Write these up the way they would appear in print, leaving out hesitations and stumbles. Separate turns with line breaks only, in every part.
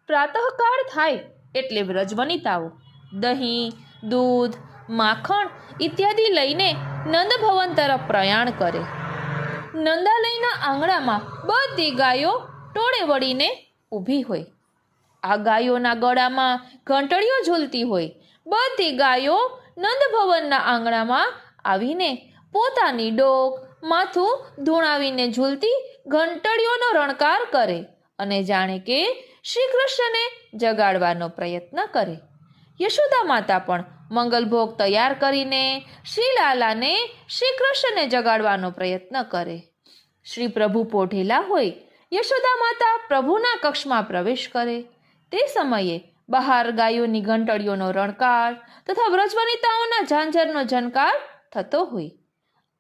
પ્રાતઃકાળ થાય એટલે વ્રજવનિતાઓ દહીં, દૂધ, માખણ ઇત્યાદિ લઈને નંદભવન તરફ પ્રયાણ કરે. નંદાલયના આંગણામાં બધી ગાયો ટોળે વળીને ઊભી હોય. આ ગાયોના ગળામાં ઘંટડીઓ ઝૂલતી હોય. બધી ગાયો નંદભવનના આંગણામાં આવીને પોતાની ડોક, માથું ધૂણાવીને ઝૂલતી ઘંટડીઓનો રણકાર કરે અને જાણે કે શ્રી કૃષ્ણને જગાડવાનો પ્રયત્ન કરે. યશોદા માતા પણ મંગલભોગ તૈયાર કરીને શ્રીલાલાને શ્રી કૃષ્ણને જગાડવાનો પ્રયત્ન કરે. શ્રી પ્રભુ પોઢેલા હોય. યશોદા માતા પ્રભુના કક્ષમાં પ્રવેશ કરે. તે સમયે બહાર ગાયોની ઘંટડીઓનો રણકાર તથા વ્રજવનિતાઓના ઝાંઝરનો ઝનકાર થતો હોય.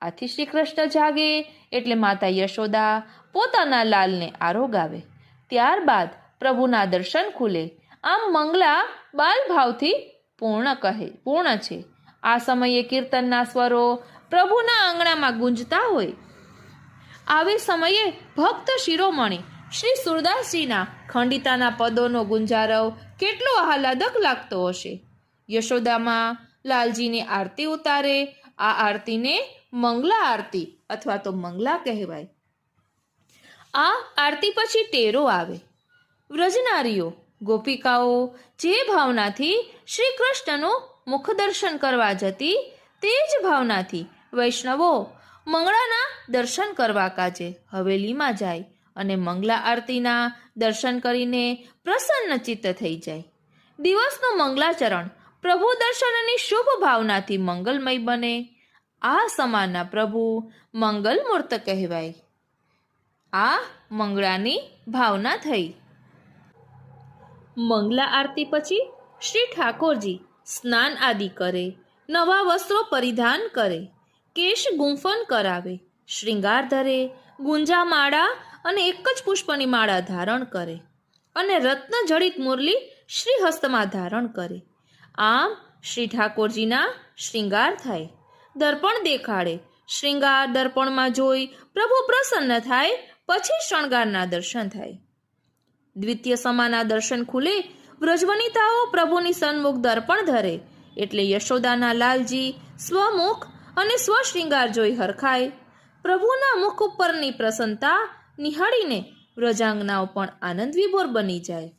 આથી શ્રી કૃષ્ણ જાગે એટલે માતા યશોદા પોતાના લાલને આરોગાવે. ત્યારબાદ પ્રભુના દર્શન ખુલે. આમ મંગલા બાલભાવથી પૂર્ણ છે. આ સમયે કીર્તનના સ્વરો પ્રભુના આંગણામાં ગુંજતા હોય. આવી સમયે ભક્ત શિરોમણી શ્રી સુરદાસજીના ખંડિતાના પદોનો ગુંજારવ કેટલો આહલાદક લાગતો હશે. યશોદામાં લાલજીની આરતી ઉતારે. આ આરતીને મંગલા આરતી અથવા તો મંગલા કહેવાય. આ આરતી પછી તેરો આવે. વ્રજનારીઓ ગોપિકાઓ જે ભાવનાથી શ્રી કૃષ્ણનું મુખ દર્શન કરવા જતી તે જ ભાવનાથી વૈષ્ણવો મંગળાના દર્શન કરવા કાજે હવેલીમાં જાય અને મંગલા આરતીના દર્શન કરીને પ્રસન્ન ચિત્ત થઈ જાય. દિવસનું મંગલાચરણ પ્રભુ દર્શનની શુભ ભાવનાથી મંગલમય બને. આ સમાના પ્રભુ મંગલમૂર્ત કહેવાય. આ મંગળાની ભાવના થઈ. મંગલા આરતી પછી શ્રી ઠાકોરજી સ્નાન આદિ કરે, નવા વસ્ત્રો પરિધાન કરે, કેશ ગુંફન કરાવે, શ્રૃંગાર ધરે, ગુંજા માળા અને એક જ પુષ્પની માળા ધારણ કરે અને રત્ન જડિત મુરલી શ્રી હસ્તમાં ધારણ કરે. આમ શ્રી ઠાકોરજીના શ્રૃંગાર થાય. દર્પણ દેખાડે. શ્રૃંગાર દર્પણમાં જોઈ પ્રભુ પ્રસન્ન થાય. પછી શણગારના દર્શન થાય. દ્વિતીય સમાના દર્શન ખુલે. વ્રજવનિતાઓ પ્રભુની સન્મુખ દર્પણ ધરે એટલે યશોદાના લાલજી સ્વમુખ અને સ્વશ્રૃંગાર જોઈ હરખાય. પ્રભુના મુખ ઉપરની પ્રસન્નતા નિહાળીને વ્રજાંગનાઓ પણ આનંદ વિભોર બની જાય.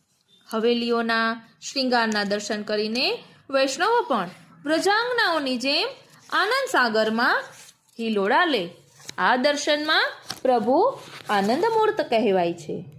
હવેલીઓના શ્રૃંગારના દર્શન કરીને વૈષ્ણવો પણ વ્રજાંગનાઓની જેમ આનંદ સાગરમાં હિલોળા લે. આ દર્શનમાં પ્રભુ આનંદમૂર્ત કહેવાય છે.